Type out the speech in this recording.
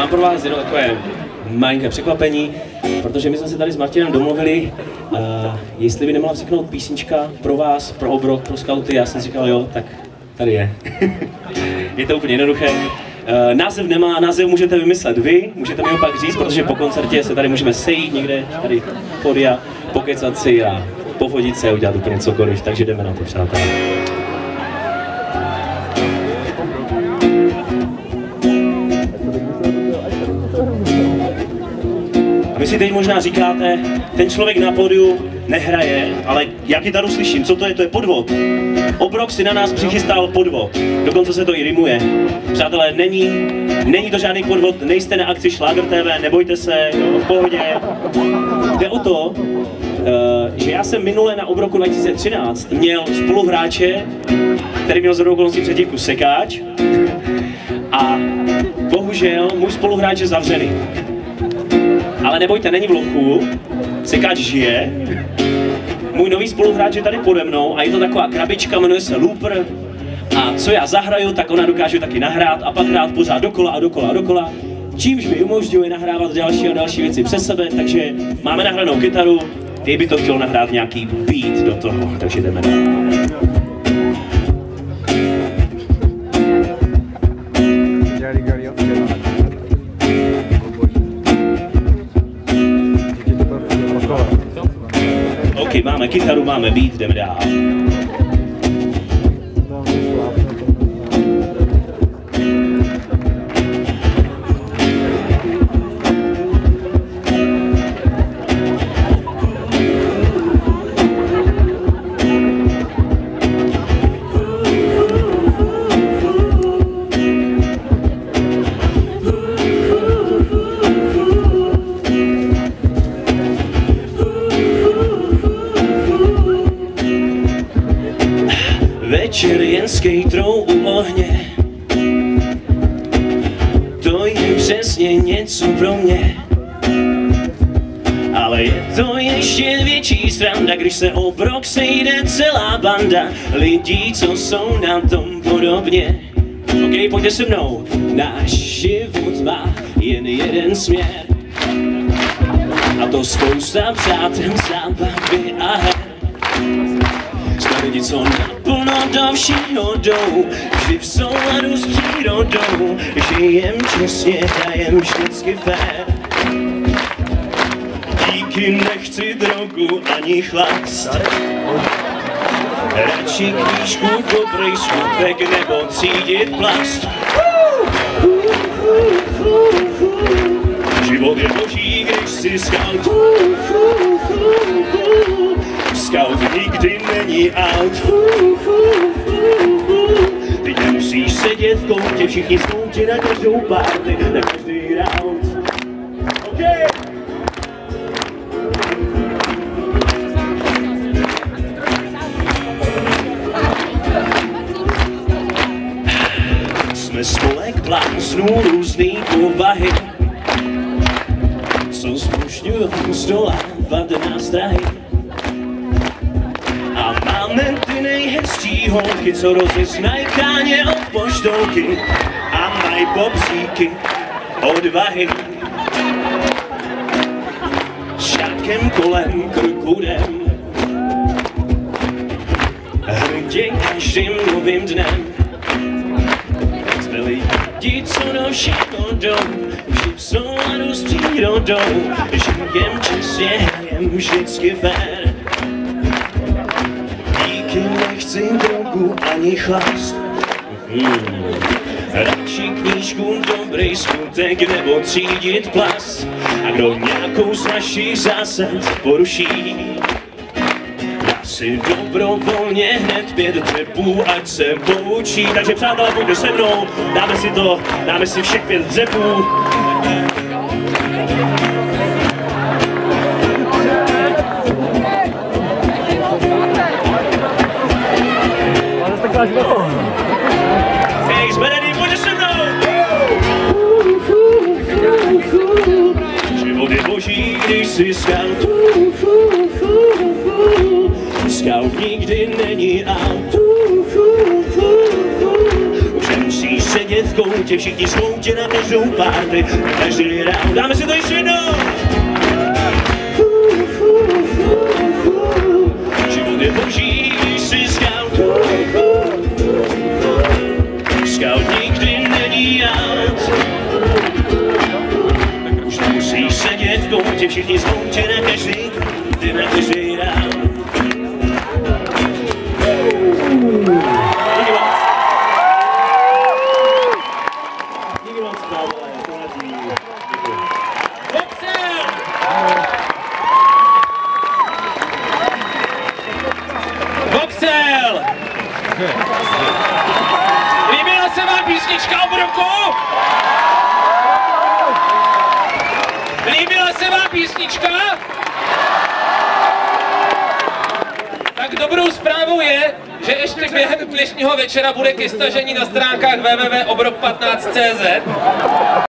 mám pro vás jenom takové malinké překvapení, protože my jsme se tady s Martinem domluvili, jestli by nemohla vzniknout písnička pro vás, pro obrok, pro skauty. Já jsem říkal, jo, tak tady je. Je to úplně jednoduché. Název nemá, název můžete vymyslet vy, můžete mi ho pak říct, protože po koncertě se tady můžeme sejít někde, tady podia, pokecat si a pofotit se a udělat úplně cokoliv, takže jdeme na to, přátelé. A vy si teď možná říkáte, ten člověk na pódiu nehraje, ale já kytaru slyším, co to je? To je podvod. Obrok si na nás přichystal podvod, dokonce se to i rimuje. Přátelé, není to žádný podvod, nejste na akci Šláger TV, nebojte se, jo, v pohodě. Jde o to, že já jsem minule na Obroku 2013 měl spoluhráče, který měl zrovna okolností přezdívku Sekáč, a bohužel můj spoluhráč je zavřený. Ale nebojte, není v lochu, Sekáč žije. Můj nový spoluhráč je tady pode mnou a je to taková krabička, jmenuje se Looper. A co já zahraju, tak ona dokáže taky nahrát a pak hrát pořád dokola a dokola a dokola. Čímž mi umožňuje nahrávat další a další věci přes sebe, takže máme nahranou kytaru, i by to chtěl nahrát nějaký beat do toho, takže jdeme dál. OK, máme kytaru, máme beat, jdeme dál. Večer jen skejtrou u ohně, to je přesně něco pro mě. Ale je to ještě větší sranda, když se Obrok sejde celá banda lidí, co jsou na tom podobně. OK, pojďte se mnou. Náš život má jen jeden směr, a to spousta přátel, zábavy a her. Jsme lidi, co naplno do všeho jdou, vždy v souladu s přírodou, žijem čestně, hrajem vždycky fér. Díky nechci drogu ani chlast, radši knížku, dobrý skutek nebo cítit plast. Život je boží, když si scout. Scout nikdy není out. Ty nemusíš sedět v koutě, všichni zkoutí na každou party, na každý round. Okay. Jsme spolek bláznů různý povahy, co zmužňujou zdolávat nástrahy. A máme ty nejhezčí holky, co rozeznají káně od poštolky a mají popříky odvahy. Šátkem kolem krku jdem, hrdě každým novým dnem. Jsme lidi, co do všeho jdou, vždy v souladu s přírodou, žijem čestně, hrajem vždycky fér. Díky nechci drogu ani chlast, radši knížku, dobrý skutek nebo třídit plast. A kdo nějakou z našich zásad poruší, dá si dobrovolně hned 5 dřepů, ať se poučí. Takže přátelé, pojďte se mnou, dáme si všech 5 dřepů. Hej, jsme ready, pojďte se mnou! Život je boží, když si scout. Scout nikdy není out. Už nemusíš sedět v koutě, všichni sloutě na každou párty, každý round. Dáme si to ještě jednou! Život je boží, když jsi scout. Scout nikdy není out. Už nemusíš sedět v koutě, všichni sloutě na každý round. Voxel! Líbila se vám písnička o broku? Líbila se vám písnička? Tak dobrou zprávou je, že ještě během dnešního večera bude ke stažení na stránkách www.obrok15.cz